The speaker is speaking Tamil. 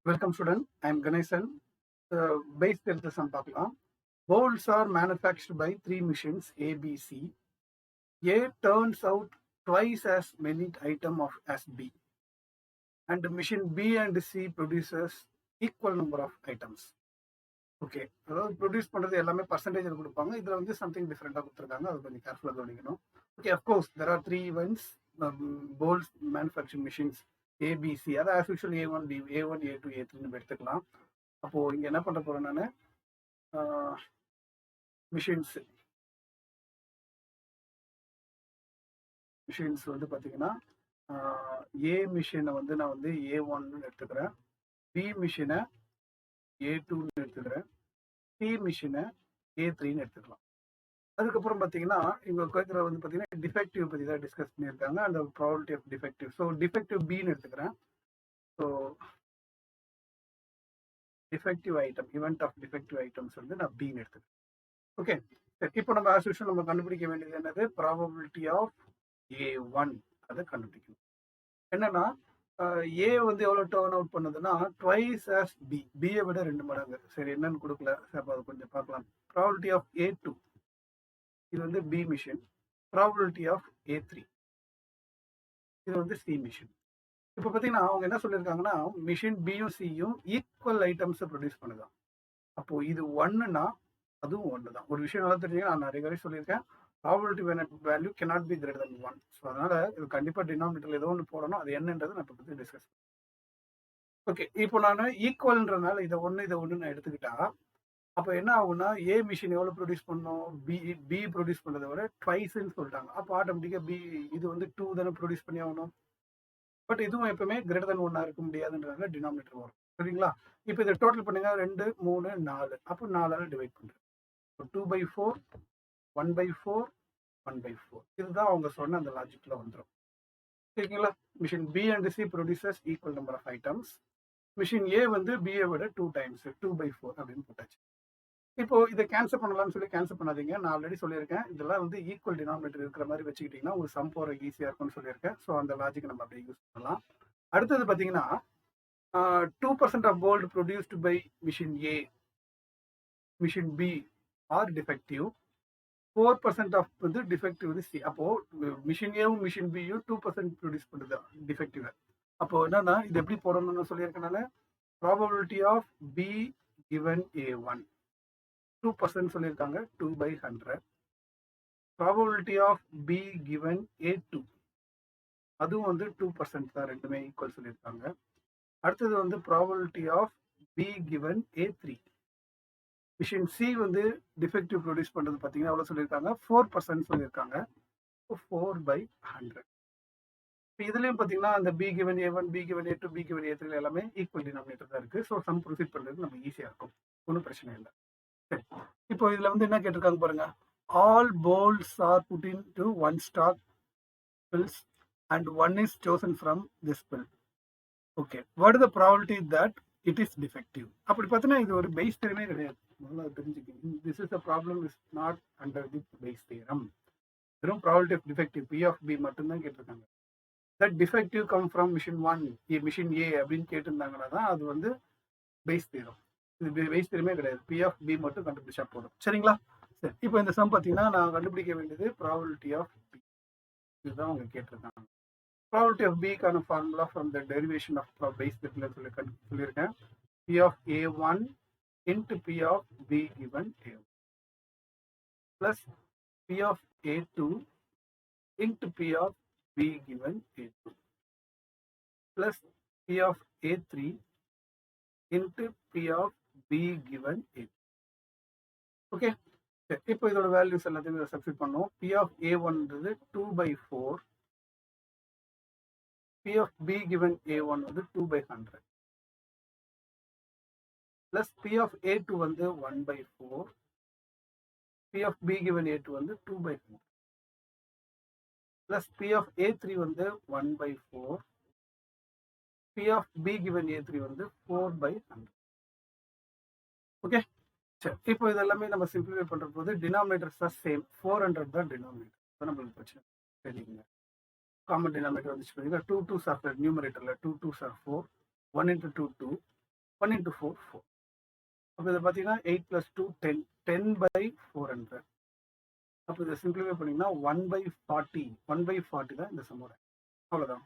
Welcome student, I am Ganesan. Base எடுத்து sum பார்க்கலாம். Bowls are manufactured by 3 machines A, B, C. A turns out twice as many item as B. And machine B and C produces equal number of items. Okay, அதாவது ப்ரொடியூஸ் பண்ணுறது எல்லாமே பர்சன்டேஜில் கொடுப்பாங்க. இதில் வந்து சம்திங் டிஃப்ரெண்ட்டாக கொடுத்துருக்காங்க. அது கொஞ்சம் கேர்ஃபுல்லாக கவனிக்கணும். Okay, of course there are 3 events bowls manufacturing machines ABC. அதை as usual A1 B A1 A2 A3 நம்ம எடுத்துக்கலாம். அப்போது இங்கே என்ன பண்ண போகிறேன் நான் மிஷின்ஸ் வந்து பார்த்தீங்கன்னா ஏ மிஷினை வந்து நான் வந்து A1ன்னு எடுத்துக்கிறேன், பி மிஷினை A2ன்னு எடுத்துக்கிறேன், சி மிஷினை A3ன்னு எடுத்துக்கலாம். அதுக்கப்புறம் பார்த்தீங்கன்னா இவங்க கேட்குற வந்து பார்த்தீங்கன்னா டிஃபெக்டிவ் பற்றி தான் டிஸ்கஸ் பண்ணியிருக்காங்க, அந்த probability of defective. So defective பின்னு எடுத்துக்கிறேன். So defective item, event of defective items வந்து நான் பின்னு எடுத்துக்கிறேன். ஓகே, இப்போ நம்ம ஆஸ் யூஷுவல் நம்ம கண்டுபிடிக்க வேண்டியது என்னது, ப்ராபபிலிட்டி ஆஃப் A1 அதை கண்டுபிடிக்கணும். என்னன்னா ஏ வந்து எவ்வளோ டர்ன் அவுட் பண்ணுதுன்னா ட்வைஸ் ஆஸ் பி, பியை விட 2 மடங்கு. சரி, என்னன்னு கொடுக்கல, அப்போ அதை கொஞ்சம் பார்க்கலாம். ப்ராபபிலிட்டி ஆஃப் A2 இது வந்து B machine, probability of A3 இது வந்து சி மிஷின். இப்போ பார்த்தீங்கன்னா அவங்க என்ன சொல்லியிருக்காங்கன்னா மிஷின் பியும் சியும் ஈக்குவல் ஐட்டம்ஸை ப்ரொடியூஸ் பண்ணுதான். அப்போது இது ஒன்றுனா அதுவும் ஒன்று தான். ஒரு விஷயம் நல்லா தெரிஞ்சுங்க, நான் நிறைய சொல்லியிருக்கேன், probability value cannot be greater than 1. So அதனால் இது கண்டிப்பாக டினாமினேட்டரில் ஏதோ ஒன்று போடணும். அது என்னன்றது நான் இப்போ பற்றி டிஸ்கஸ் பண்ணேன். ஓகே, இப்போ நான் ஈக்குவல்ன்றனால இதை ஒன்று நான் எடுத்துக்கிட்டா அப்போ என்ன ஆகும்னா ஏ மிஷின் எவ்வளோ ப்ரொடியூஸ் பண்ணோம், பி ப்ரொடியூஸ் பண்ணுறதை விட ட்வைஸ்ன்னு சொல்லிட்டாங்க. அப்போ ஆட்டோமேட்டிக்காக பி இது வந்து 2 தானே ப்ரொடியூஸ் பண்ணி ஆகணும். பட் இதுவும் எப்பவுமே கிரேட்டர் தன் 1 இருக்க முடியாதுன்றதுனால டினாமினேட்டர் வரும். சரிங்களா? இப்போ இதை டோட்டல் பண்ணுங்க, 2 3 4. அப்போ 4ஆல் டிவைட் பண்ணுறேன். 2/4 1/4 1/4. இதுதான் அவங்க சொன்ன அந்த லாஜிக்கில் வந்துடும். சரிங்களா? Machine B and C producers equal number of items. Machine A வந்து பிஏ விட 2 டைம்ஸ் 2/4 அப்படின்னு போட்டாச்சு. இப்போ இதை கேன்சல் பண்ணலாம்னு சொல்லி கேன்சல் பண்ணாதீங்க. நான் ஆல்ரெடி சொல்லியிருக்கேன், இதெல்லாம் வந்து ஈக்குவல் டினாமினேட்டர் இருக்கிற மாதிரி வச்சுக்கிட்டிங்கன்னா உங்களுக்கு சம் போகிற ஈஸியாக இருக்கும்னு சொல்லியிருக்கேன். ஸோ அந்த லாஜிக் நம்ம அப்படியே யூஸ் பண்ணலாம். அடுத்தது பார்த்தீங்கன்னா 2% of gold produced by machine A, machine B are defective. 4% of வந்து டிஃபெக்டிவ் வந்து சி. அப்போது மிஷின் ஏவும் மிஷின் பியும் 2% ப்ரொடியூஸ் பண்ணுது டிஃபெக்டிவ். அப்போது என்னன்னா இது எப்படி போடணும்னு சொல்லியிருக்கேன் நான். Probability of B given A1 2% சொல்லியிருக்காங்க, 2/100. Probability of B given A2 அதுவும் வந்து 2% தான், ரெண்டுமே ஈக்குவல் சொல்லியிருக்காங்க. அடுத்தது வந்து probability of B given A3. Machine C வந்து டிஃபெக்டிவ் ப்ரொடியூஸ் பண்ணுறது பார்த்தீங்கன்னா எவ்வளோ சொல்லியிருக்காங்க, 4% சொல்லியிருக்காங்க, 4/100. இப்போ இதுலேயும் பார்த்தீங்கன்னா அந்த be given A1 be given A2 B given A3 எல்லாமே ஈக்குவல் டினாமினேட்டர் தான் இருக்குது. ஸோ சம் ப்ரொசீட் பண்ணுறது நம்ம ஈஸியாக இருக்கும், ஒன்றும் பிரச்சனை இல்லை. சரி, இப்போ இதில் வந்து என்ன கேட்டிருக்காங்க பாருங்க, all bowls are put into one stock pills and one is chosen from this pill. Okay, what is the probability that it is defective? அப்படி பார்த்தீங்கன்னா இது ஒரு பேஸ் தியரமே கிடையாது, முதல்ல தெரிஞ்சுக்கணும். this is the problem is not under the base theorem. வெறும் probability of defective P of B மட்டும்தான் கேட்டிருக்காங்க. that defective come from machine 1 machine A அப்படின்னு கேட்டிருந்தாங்கன்னா தான் அது வந்து பேஸ் தியரம். இது பேஸ் தியரமே கிடையாது, P of B மட்டும் கண்டுபிடிச்சா போதும். சரிங்களா? சரி, இப்போ இந்த சம் பார்த்தீங்கன்னா நான் கண்டுபிடிக்க வேண்டியது ப்ராபபிலிட்டி ஆஃப் பி. இதுதான் அவங்க கேட்டிருக்காங்க. ப்ராபபிலிட்டி ஆஃப் பிக்கான formula from the derivation of Bayes தியரத்தில் சொல்லியிருக்கேன். P of A1 into P of B given A1 plus P of A2 into P of B given A2 plus P of A3 into P of B given A2. Okay, இப்போ இதோட வேல்யூஸ் எல்லாத்தையும் சப்ஸ்டிட் பண்ணுவோம். P of A1ன்றது 2/4, P of B given A1 வந்து 2/100 plus P of A2 வந்து 1/4, P of B given A2 வந்து 2/100 plus P of A3 வந்து 1/4, P of B given A3 வந்து 4/100. ஓகே, சரி, இப்போ இதெல்லாமே நம்ம சிம்பிளிஃபை பண்ணுற போது டினாமினேட்டர்ஸ் தான் சேம், 400 தான் டினாமினேட்டர். இப்போ நம்மளுக்கு பிரச்சனை சரிங்க. காமன் டினாமினேட்டர் வந்துச்சு பார்த்தீங்கன்னா 2 2s ஆஃப் நியூமரேட்டரில் 2 2s are 4, 1 into 2 2, 1 into 4 4. அப்போ இதை பார்த்தீங்கன்னா 8 plus 2 10 10 by 400. அப்போ இதை சிம்பிளிஃபை பண்ணிங்கன்னா 1 by 40 தான் இந்த சம்மோட. அவ்வளோதான்.